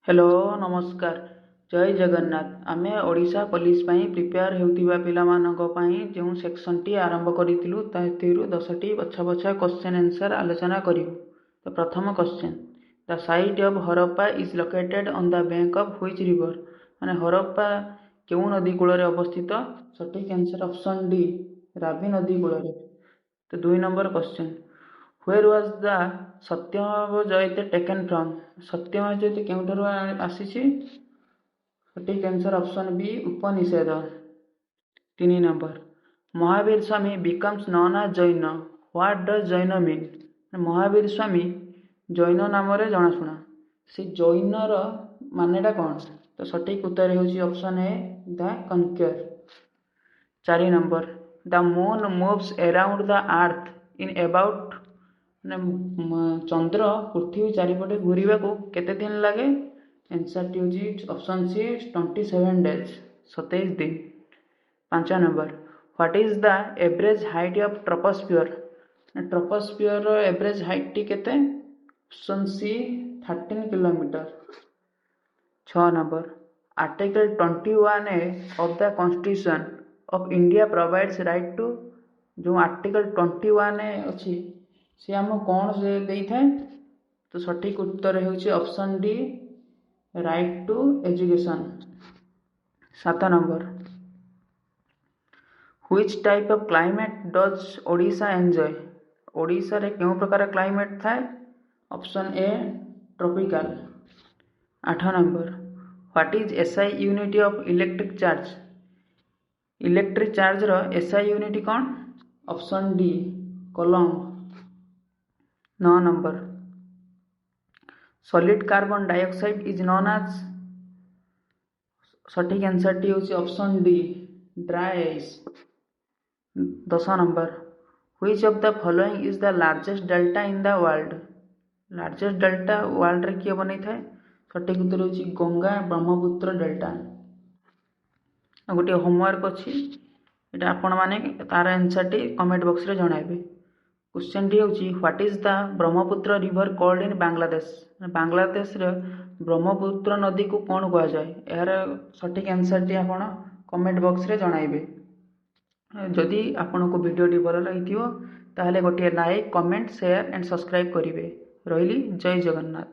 Hello नमस्कार जय जगन्नाथ आमे ओडिशा पुलिस पाई प्रिपेयर हेउथिबा पिलामानक पाई जो सेक्शन टी आरंभ करिथिलु ताहिरु 10टी बछा बछा क्वेश्चन आंसर आलोचना करिवु। तो प्रथम question the site of Harappa is located on the bank of which river माने हरप्पा केउ नदी कूल रे अवस्थित सटीक आंसर ऑप्शन डी रावी नदी कूल रे। तो 2 number question Where was the Satyameva Jayate taken from? Satyameva Jayate केउठारु आसीछि सटीक answer option B Upanishad. 3 number Mahavir Swami becomes known as Jain what does Jain mean? Mahavir Swami Jain नाम रे जनाशुना से जैन र मानेटा कौन? तो सटीक उत्तर होछि option A the conqueror. 4 number the moon moves around the earth in about चंद्र पृथ्वी चारिपटे घूरवा को केते दिन लगे? आंसर टी होछि ऑप्शन सी 27 डेज 27 दिन। 5 number what is the average height of troposphere? Troposphere रो एवरेज हाइट टी केते? Option C 13 kilometre. 6 number article 21A of the constitution of India provides right to जो आर्टिकल 21A अछि से हम कौन से देई थाए? तो सटीक उत्तर होछि option D right to education. 7 number which type of climate does Odisha enjoy? Odisha रे केउ प्रकार क्लाइमेट थाए? Option A tropical. 8 number what is SI unit of electric charge? Electric charge रो एसआई यूनिट कौन? Option D coulomb. 9 number solid carbon dioxide is known as सटीक answer टी होछि option D dry ice. 10 number which of the following is the largest delta in the world? Largest delta world रे किए बनै थाए? सटीक उत्तर होछि गंगा ब्रह्मपुत्र डेल्टा। गोटे होमवर्क अछि एटा आपण माने तार आंसर टी कमेंट बॉक्स रे जणाइबे। क्वेश्चन टी होछि what is the Brahmaputra river called in Bangladesh? Bangladesh रे ब्रह्मपुत्र नदी को कोन कहा जाय? यार सटीक आंसर टी आपण कमेंट बॉक्स रे जणाइबे। जदि आपण को वीडियो टी भल लागिथियो ताहले गोटे like comment share and subscribe करिवे। रहिली जय जगन्नाथ।